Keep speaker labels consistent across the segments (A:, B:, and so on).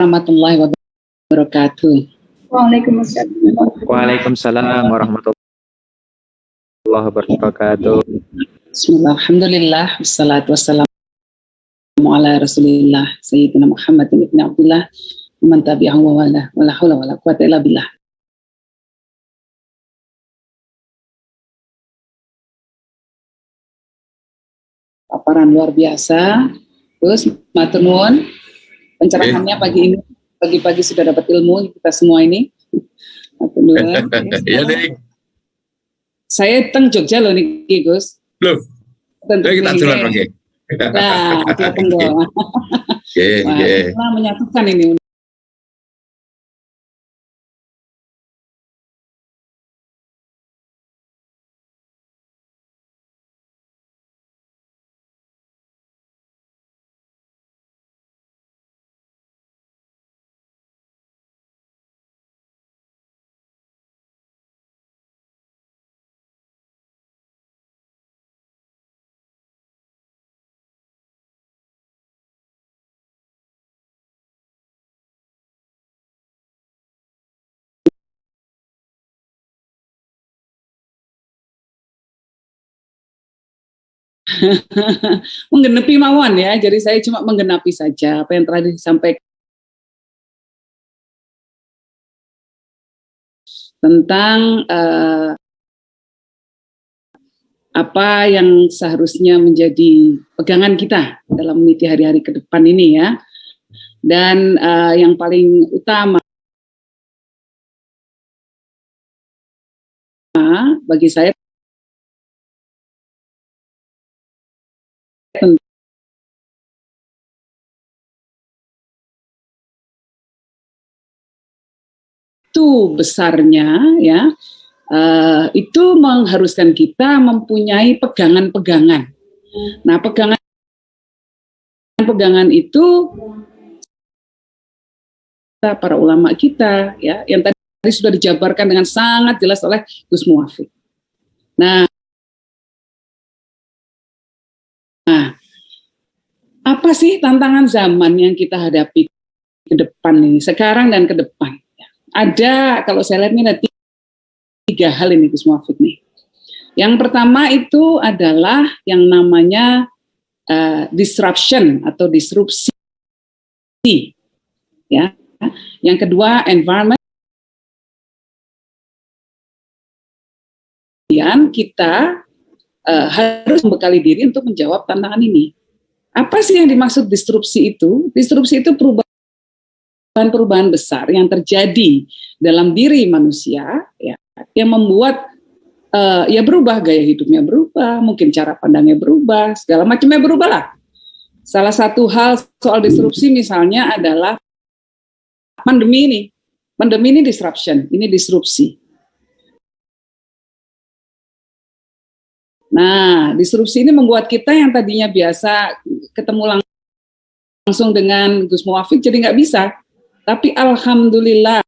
A: Warahmatullahi wabarakatuh.
B: Waalaikumsalam warahmatullahi wabarakatuh.
A: Bismillah, alhamdulillah, wassalatu wassalamu ala rasulillah, sayyidina Muhammad ibn Abdullah, man tabi'ahu wa wala, wala hawla wala quwwata illa billah. Paparan luar biasa. Terus matur nuwun pencerahannya pagi ini. Pagi-pagi sudah dapat ilmu kita semua ini. Matur nuwun.
C: Iya, Dik.
A: Saya teng Jogja loh nih, Gus.
C: Loh. Kita tulan lagi.
A: Nah, silakan dong.
C: Oke.
A: Kita menyatukan ini. Menggenapi mawon ya, jadi saya cuma menggenapi saja apa yang telah disampaikan tentang apa yang seharusnya menjadi pegangan kita dalam meniti hari-hari ke depan ini ya. Dan yang paling utama bagi saya itu besarnya ya, itu mengharuskan kita mempunyai pegangan-pegangan. Nah, pegangan itu para ulama kita ya, yang tadi sudah dijabarkan dengan sangat jelas oleh Gus Muwafiq. Nah, apa sih tantangan zaman yang kita hadapi ke depan ini, sekarang dan ke depan? Ada, kalau saya lihat ini ada 3 hal ini Gus Muwafiq nih. Yang pertama itu adalah yang namanya disruption atau disrupsi, ya. Yang kedua environment. Kemudian kita harus membekali diri untuk menjawab tantangan ini. Apa sih yang dimaksud disrupsi itu? Disrupsi itu perubahan besar yang terjadi dalam diri manusia ya, yang membuat ya berubah, gaya hidupnya berubah, mungkin cara pandangnya berubah, segala macamnya berubah lah. Salah satu hal soal disrupsi misalnya adalah pandemi ini disruption, ini disrupsi. Nah, disrupsi ini membuat kita yang tadinya biasa ketemu langsung dengan Gus Muwafiq jadi nggak bisa. Tapi alhamdulillah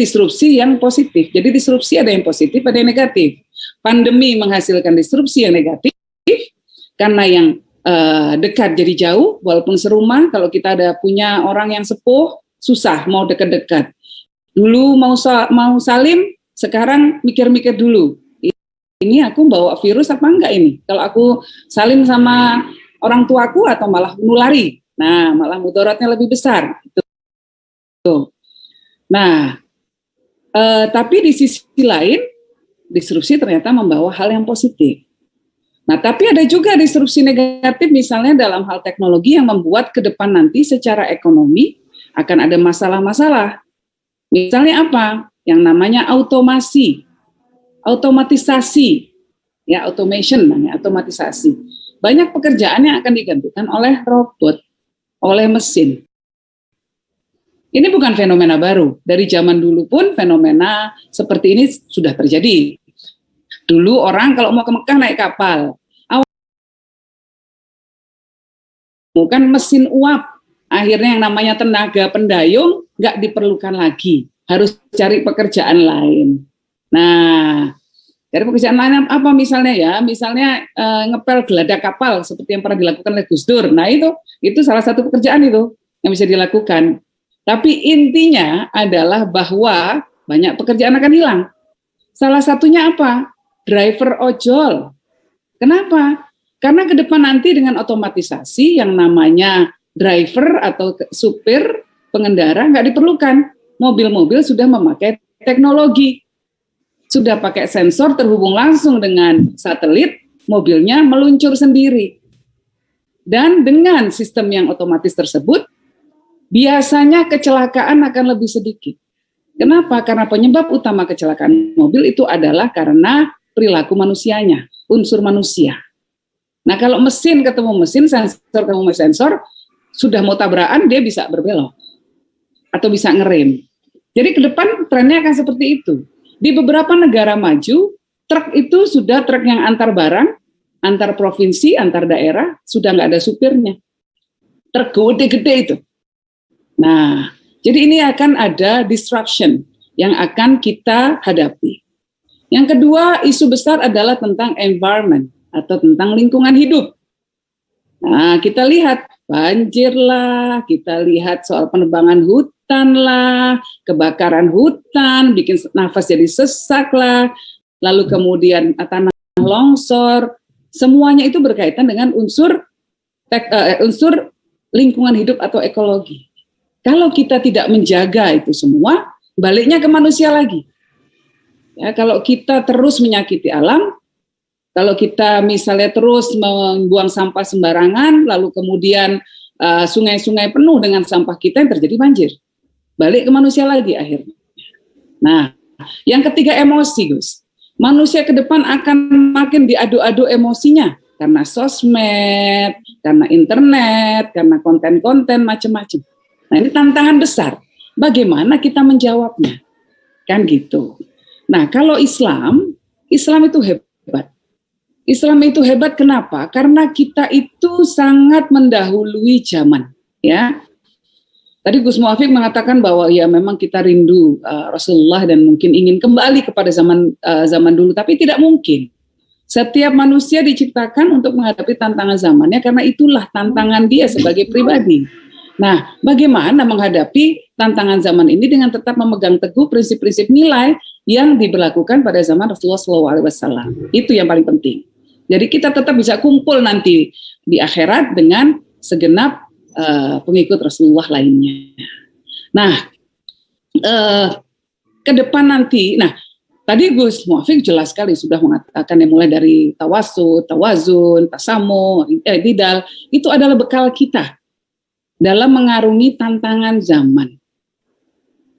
A: disrupsi yang positif. Jadi disrupsi ada yang positif, ada yang negatif. Pandemi menghasilkan disrupsi yang negatif karena yang dekat jadi jauh, walaupun serumah. Kalau kita ada punya orang yang sepuh, susah mau dekat-dekat. Dulu mau salim, sekarang mikir-mikir dulu. Ini aku bawa virus apa enggak ini? Kalau aku salim sama orang tuaku atau malah menulari. Nah, malah mudaratnya lebih besar. Gitu. Nah, tapi di sisi lain, disrupsi ternyata membawa hal yang positif. Nah, tapi ada juga disrupsi negatif misalnya dalam hal teknologi yang membuat ke depan nanti secara ekonomi akan ada masalah-masalah. Misalnya apa? Yang namanya automatisasi. Ya, automation namanya, automatisasi. Banyak pekerjaan yang akan digantikan oleh robot, oleh mesin. Ini bukan fenomena baru. Dari zaman dulu pun fenomena seperti ini sudah terjadi. Dulu orang kalau mau ke Mekah naik kapal. Bukan mesin uap. Akhirnya yang namanya tenaga pendayung nggak diperlukan lagi. Harus cari pekerjaan lain. Nah, Dari pekerjaan lain apa misalnya ya? Misalnya ngepel geladak kapal seperti yang pernah dilakukan oleh Gus Dur. Nah itu salah satu pekerjaan itu yang bisa dilakukan. Tapi intinya adalah bahwa banyak pekerjaan akan hilang. Salah satunya apa? Driver ojol. Kenapa? Karena ke depan nanti dengan otomatisasi yang namanya driver atau supir pengendara nggak diperlukan. Mobil-mobil sudah memakai teknologi. Sudah pakai sensor terhubung langsung dengan satelit, mobilnya meluncur sendiri. Dan dengan sistem yang otomatis tersebut, biasanya kecelakaan akan lebih sedikit. Kenapa? Karena penyebab utama kecelakaan mobil itu adalah karena perilaku manusianya, unsur manusia. Nah, kalau mesin ketemu mesin, sensor ketemu sensor, sudah mau tabrakan, dia bisa berbelok. Atau bisa ngerem. Jadi ke depan trennya akan seperti itu. Di beberapa negara maju, truk itu sudah truk yang antar barang, antar provinsi, antar daerah, sudah nggak ada supirnya. Truk gede-gede itu. Nah, jadi ini akan ada disruption yang akan kita hadapi. Yang kedua, isu besar adalah tentang environment atau tentang lingkungan hidup. Nah, kita lihat banjir lah, kita lihat soal penebangan hutan lah, kebakaran hutan, bikin nafas jadi sesak lah, lalu kemudian tanah longsor, semuanya itu berkaitan dengan unsur lingkungan hidup atau ekologi. Kalau kita tidak menjaga itu semua, baliknya ke manusia lagi. Ya, kalau kita terus menyakiti alam, kalau kita misalnya terus membuang sampah sembarangan, lalu kemudian sungai-sungai penuh dengan sampah kita, yang terjadi banjir. Balik ke manusia lagi akhirnya. Nah, yang ketiga emosi, Gus. Manusia ke depan akan makin diadu-adu emosinya karena sosmed, karena internet, karena konten-konten macam-macam. Nah, ini tantangan besar. Bagaimana kita menjawabnya? Kan gitu. Nah, kalau Islam itu hebat. Islam itu hebat kenapa? Karena kita itu sangat mendahului zaman, ya. Tadi Gus Muafiq mengatakan bahwa ya memang kita rindu Rasulullah dan mungkin ingin kembali kepada zaman dulu, tapi tidak mungkin. Setiap manusia diciptakan untuk menghadapi tantangan zamannya karena itulah tantangan dia sebagai pribadi. Nah, bagaimana menghadapi tantangan zaman ini dengan tetap memegang teguh prinsip-prinsip nilai yang diberlakukan pada zaman Rasulullah SAW. Itu yang paling penting. Jadi kita tetap bisa kumpul nanti di akhirat dengan segenap pengikut Rasulullah lainnya. Nah, ke depan nanti, tadi Gus Muafiq jelas sekali sudah mengatakan yang mulai dari tawasud, tawazun, tasamu, tidal, itu adalah bekal kita dalam mengarungi tantangan zaman.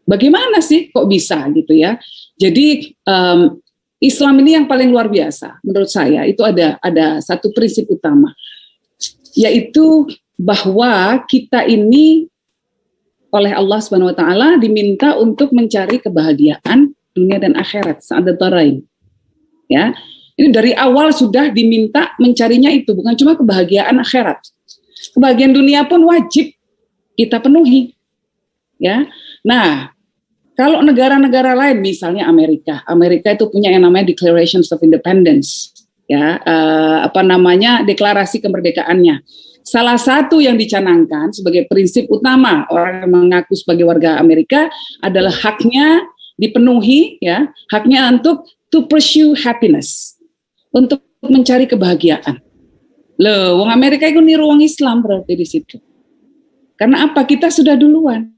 A: Bagaimana sih kok bisa gitu ya? Jadi Islam ini yang paling luar biasa menurut saya itu ada satu prinsip utama, yaitu bahwa kita ini oleh Allah Subhanahu wa taala diminta untuk mencari kebahagiaan dunia dan akhirat sa'adatarain. Ya. Ini dari awal sudah diminta mencarinya itu, bukan cuma kebahagiaan akhirat. Kebahagiaan dunia pun wajib kita penuhi. Ya. Nah, kalau negara-negara lain misalnya Amerika itu punya yang namanya Declaration of Independence. Ya, deklarasi kemerdekaannya. Salah satu yang dicanangkan sebagai prinsip utama orang yang mengaku sebagai warga Amerika adalah haknya dipenuhi, ya, haknya untuk to pursue happiness, untuk mencari kebahagiaan. Loh, wong Amerika itu niru wong Islam berarti di situ. Karena apa? Kita sudah duluan.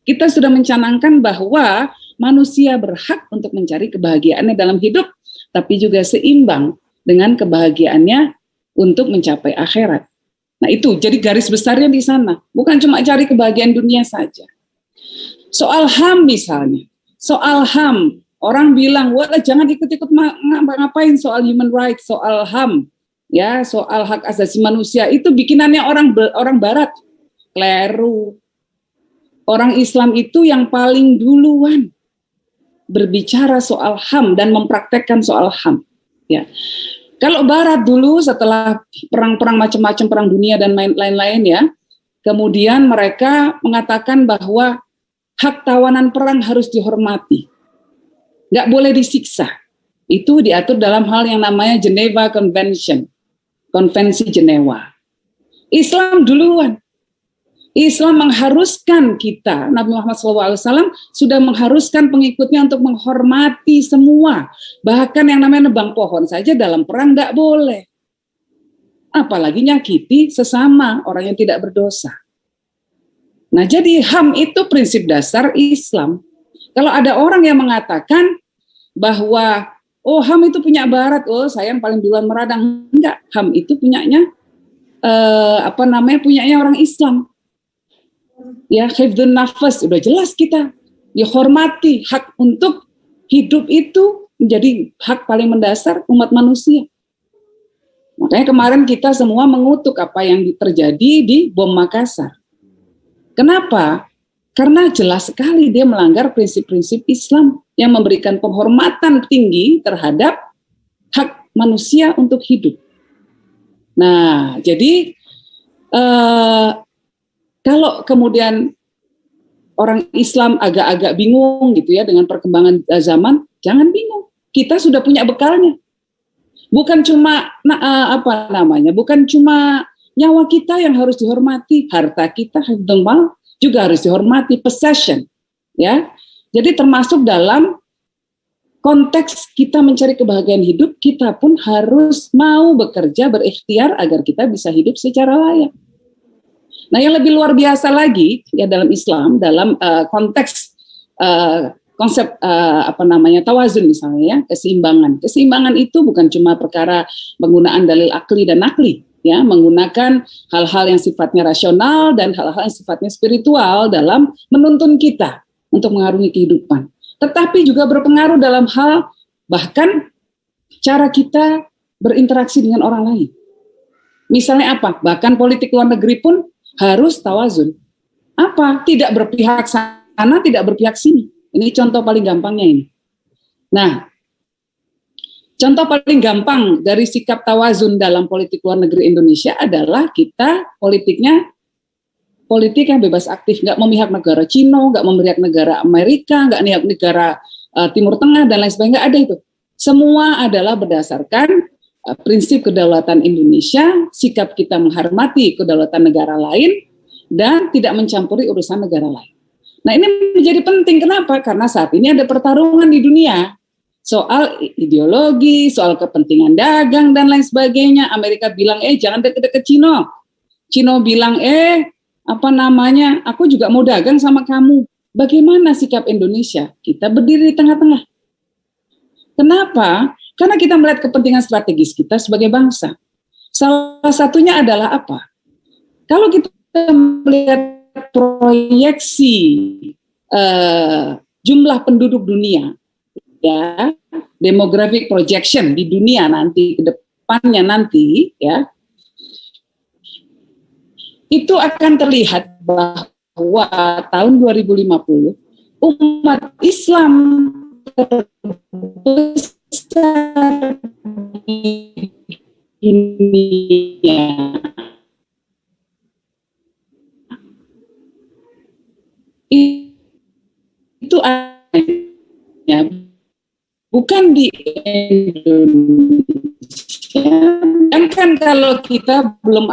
A: Kita sudah mencanangkan bahwa manusia berhak untuk mencari kebahagiaannya dalam hidup, tapi juga seimbang dengan kebahagiaannya untuk mencapai akhirat. Nah itu, jadi garis besarnya di sana. Bukan cuma cari kebahagiaan dunia saja. Soal HAM misalnya. Soal HAM, orang bilang, wah jangan ikut-ikut ngapain soal human rights, soal HAM. Ya, soal hak asasi manusia. Itu bikinannya orang Barat. Kleru. Orang Islam itu yang paling duluan berbicara soal HAM dan mempraktekkan soal HAM. Ya. Kalau Barat dulu setelah perang-perang macam-macam, perang dunia dan lain-lain ya, kemudian mereka mengatakan bahwa hak tawanan perang harus dihormati, nggak boleh disiksa. Itu diatur dalam hal yang namanya Geneva Convention, Konvensi Jenewa. Islam duluan. Islam mengharuskan kita, Nabi Muhammad SAW sudah mengharuskan pengikutnya untuk menghormati semua. Bahkan yang namanya nebang pohon saja dalam perang tidak boleh. Apalagi nyakiti sesama orang yang tidak berdosa. Nah, jadi HAM itu prinsip dasar Islam. Kalau ada orang yang mengatakan bahwa oh HAM itu punya Barat, oh saya yang paling duluan meradang. Enggak, HAM itu punyanya punyanya orang Islam. Ya, hifdzun nafas, udah jelas kita dihormati, hak untuk hidup itu menjadi hak paling mendasar umat manusia. Makanya kemarin kita semua mengutuk apa yang terjadi di bom Makassar. Kenapa? Karena jelas sekali dia melanggar prinsip-prinsip Islam yang memberikan penghormatan tinggi terhadap hak manusia untuk hidup. Nah, jadi kalau kemudian orang Islam agak-agak bingung gitu ya dengan perkembangan zaman, jangan bingung. Kita sudah punya bekalnya. Bukan cuma bukan cuma nyawa kita yang harus dihormati, harta kita juga harus dihormati, possession, ya. Jadi termasuk dalam konteks kita mencari kebahagiaan hidup, kita pun harus mau bekerja, berikhtiar agar kita bisa hidup secara layak. Nah, yang lebih luar biasa lagi ya dalam Islam, dalam konteks konsep tawazun misalnya ya, keseimbangan. Keseimbangan itu bukan cuma perkara penggunaan dalil akli dan nakli, ya, menggunakan hal-hal yang sifatnya rasional dan hal-hal yang sifatnya spiritual dalam menuntun kita untuk mengarungi kehidupan. Tetapi juga berpengaruh dalam hal bahkan cara kita berinteraksi dengan orang lain. Misalnya apa? Bahkan politik luar negeri pun harus tawazun. Apa? Tidak berpihak sana, tidak berpihak sini. Ini contoh paling gampangnya ini. Nah, contoh paling gampang dari sikap tawazun dalam politik luar negeri Indonesia adalah kita politik yang bebas aktif, nggak memihak negara Cina, nggak memihak negara Amerika, nggak memihak negara Timur Tengah dan lain sebagainya, nggak ada itu. Semua adalah berdasarkan prinsip kedaulatan Indonesia, sikap kita menghormati kedaulatan negara lain, dan tidak mencampuri urusan negara lain. Nah, ini menjadi penting. Kenapa? Karena saat ini ada pertarungan di dunia soal ideologi, soal kepentingan dagang, dan lain sebagainya. Amerika bilang, jangan deket-deket Cina. Cina bilang, aku juga mau dagang sama kamu. Bagaimana sikap Indonesia? Kita berdiri di tengah-tengah. Kenapa? Karena kita melihat kepentingan strategis kita sebagai bangsa. Salah satunya adalah apa? Kalau kita melihat proyeksi jumlah penduduk dunia, ya, demographic projection di dunia nanti, ke depannya nanti, ya, itu akan terlihat bahwa tahun 2050 umat Islam terbesar di dunia itu ya, bukan di Indonesia. Kan kalau kita belum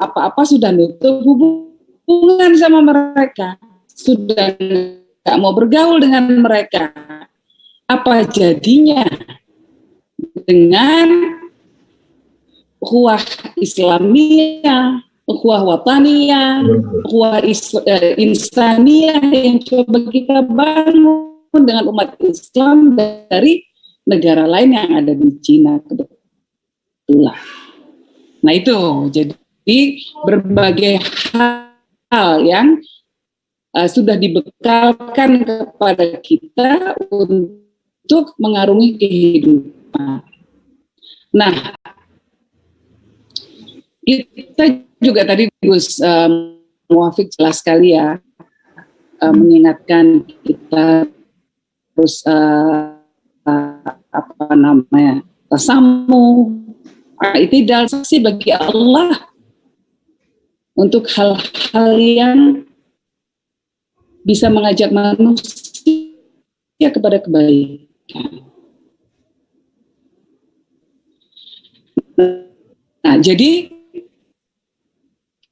A: apa-apa sudah nutup hubungan sama mereka, sudah nggak mau bergaul dengan mereka. Apa jadinya dengan ukhuwah Islamiyah, ukhuwah wataniyah, ukhuwah insaniyah yang coba kita bangun dengan umat Islam dari negara lain yang ada di Cina kebetulan. Nah itu, jadi berbagai hal yang sudah dibekalkan kepada kita untuk mengarungi kehidupan. Nah, kita juga tadi Gus Muwafiq jelas sekali ya, mengingatkan kita terus tasamuh, i'tidal, saksi bagi Allah untuk hal-hal yang bisa mengajak manusia kepada kebaikan. Nah, jadi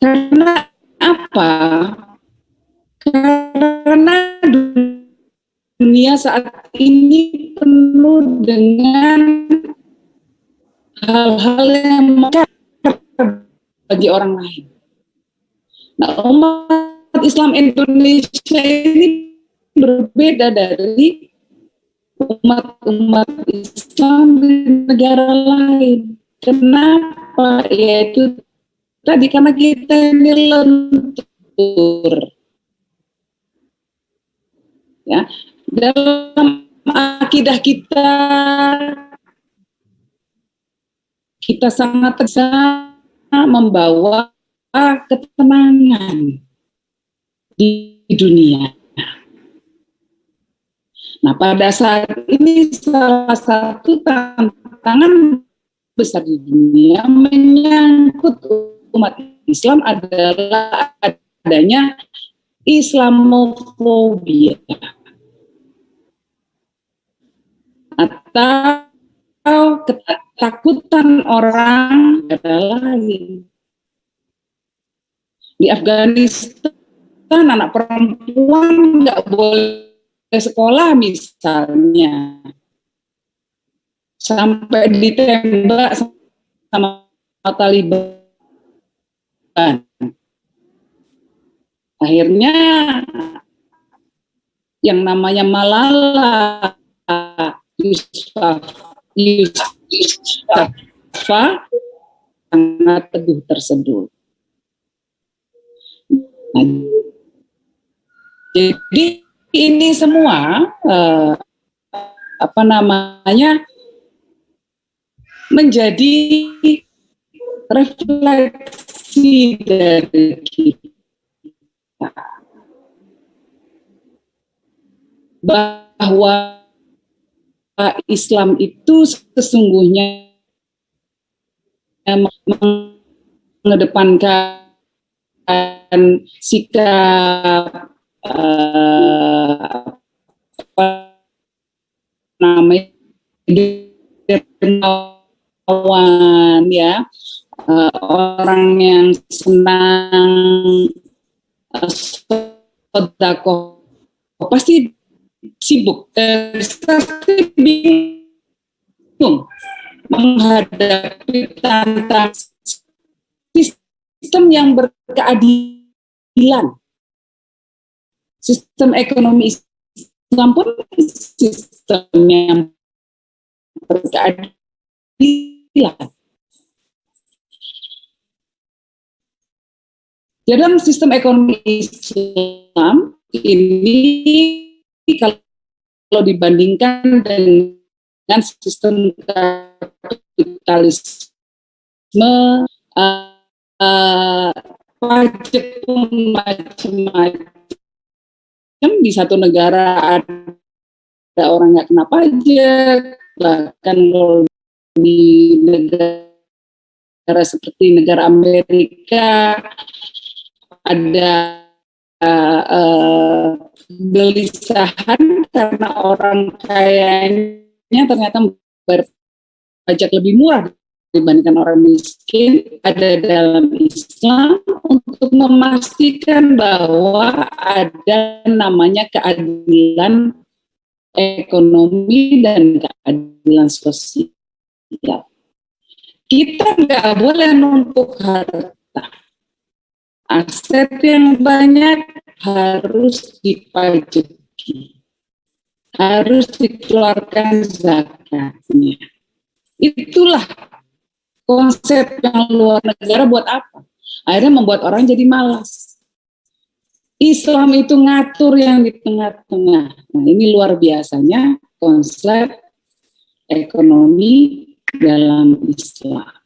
A: karena apa? Karena dunia saat ini penuh dengan hal-hal yang bagi orang lain. Nah, umat Islam Indonesia ini berbeda dari umat-umat Islam di negara lain. Kenapa? Yaitu tadi karena kita ini lentur. Ya, dalam akidah kita sangat bisa membawa ketenangan di dunia. Nah, pada saat ini salah satu tantangan besar di dunia menyangkut umat Islam adalah adanya Islamofobia atau ketakutan orang adalah di Afghanistan anak perempuan nggak boleh sekolah misalnya, sampai ditembak sama Taliban. Akhirnya yang namanya Malala Yousafzai sangat teguh terseduh. Nah, jadi ini semua menjadi refleksi dari kita bahwa Islam itu sesungguhnya mengedepankan sikap dermawan, ya, orang yang senang sedekah pasti sibuk, pasti bingung menghadapi tantangan sistem yang berkeadilan. Sistem ekonomi Islam pun sistem yang berkeadilan. Dalam sistem ekonomi Islam ini kalau dibandingkan dengan sistem kapitalisme, pajak pun macam-macam. Di satu negara ada orang nggak kena pajak, bahkan di negara seperti negara Amerika ada gelisahan karena orang kayanya ternyata berpajak lebih murah dibandingkan orang miskin. Ada dalam Islam untuk memastikan bahwa ada namanya keadilan ekonomi dan keadilan sosial. Kita nggak boleh numpuk harta. Aset yang banyak harus dipajaki, harus dikeluarkan zakatnya. Itulah konsep yang luar negara. Buat apa? Akhirnya membuat orang jadi malas. Islam itu ngatur yang di tengah-tengah. Nah, ini luar biasanya konsep ekonomi dalam Islam.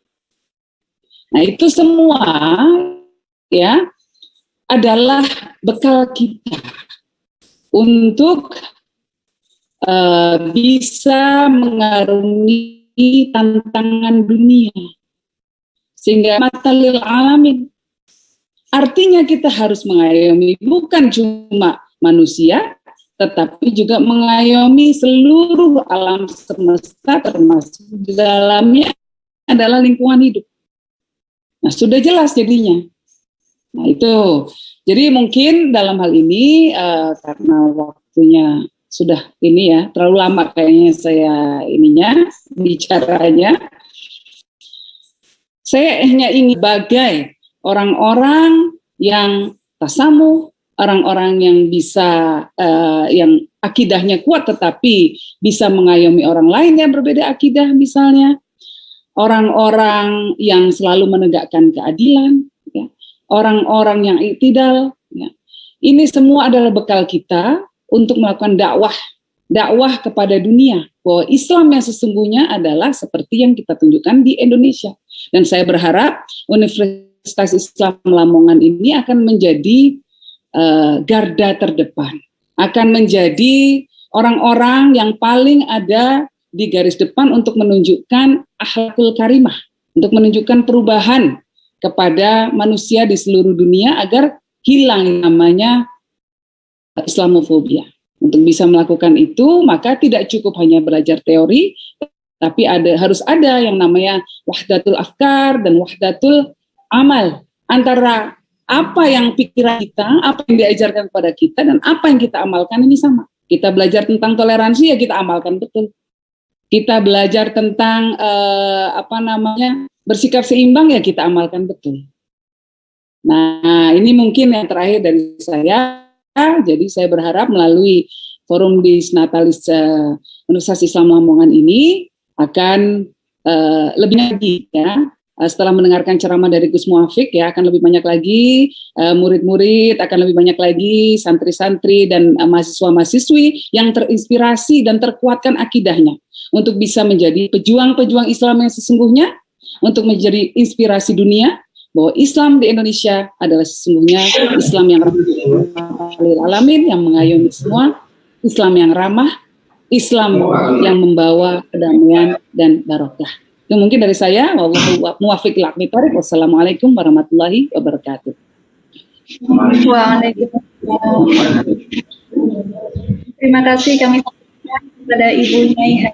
A: Nah, itu semua ya adalah bekal kita untuk bisa mengarungi tantangan dunia sehingga matalil alamin. Artinya kita harus mengayomi bukan cuma manusia, tetapi juga mengayomi seluruh alam semesta, termasuk di dalamnya adalah lingkungan hidup. Nah, sudah jelas jadinya. Nah, itu. Jadi mungkin dalam hal ini karena waktunya sudah ini ya, terlalu lama kayaknya saya bicaranya. Saya hanya ingin sebagai orang-orang yang tasamuh, orang-orang yang bisa yang akidahnya kuat tetapi bisa mengayomi orang lain yang berbeda akidah misalnya, orang-orang yang selalu menegakkan keadilan, ya, orang-orang yang iktidal, ya. Ini semua adalah bekal kita untuk melakukan dakwah kepada dunia bahwa Islam yang sesungguhnya adalah seperti yang kita tunjukkan di Indonesia. Dan saya berharap Universitas Islam Lamongan ini akan menjadi garda terdepan, akan menjadi orang-orang yang paling ada di garis depan untuk menunjukkan akhlakul karimah, untuk menunjukkan perubahan kepada manusia di seluruh dunia agar hilang namanya Islamofobia. Untuk bisa melakukan itu, maka tidak cukup hanya belajar teori, tapi harus ada yang namanya wahdatul afkar dan wahdatul amal, antara apa yang pikiran kita, apa yang diajarkan kepada kita, dan apa yang kita amalkan ini sama. Kita belajar tentang toleransi, ya kita amalkan betul. Kita belajar tentang bersikap seimbang, ya kita amalkan betul. Nah, ini mungkin yang terakhir dari saya. Jadi saya berharap melalui Forum Disnatalis Universitas Islam Lamongan ini akan lebih lagi ya. Setelah mendengarkan ceramah dari Gus Muafiq ya, akan lebih banyak lagi murid-murid, akan lebih banyak lagi santri-santri dan mahasiswa-mahasiswi yang terinspirasi dan terkuatkan akidahnya untuk bisa menjadi pejuang-pejuang Islam yang sesungguhnya, untuk menjadi inspirasi dunia bahwa Islam di Indonesia adalah sesungguhnya Islam yang rahmatan lil alamin, yang mengayomi semua, Islam yang ramah, Islam yang membawa kedamaian dan barokah. Itu mungkin dari saya. Wallahu muwaffiq ila aqwamit thoriq. Wassalamualaikum warahmatullahi wabarakatuh.
B: Waalaikumsalam. Terima kasih kami kepada Ibu Nyai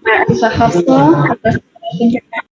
B: Arifah Hafsah atas pencerahan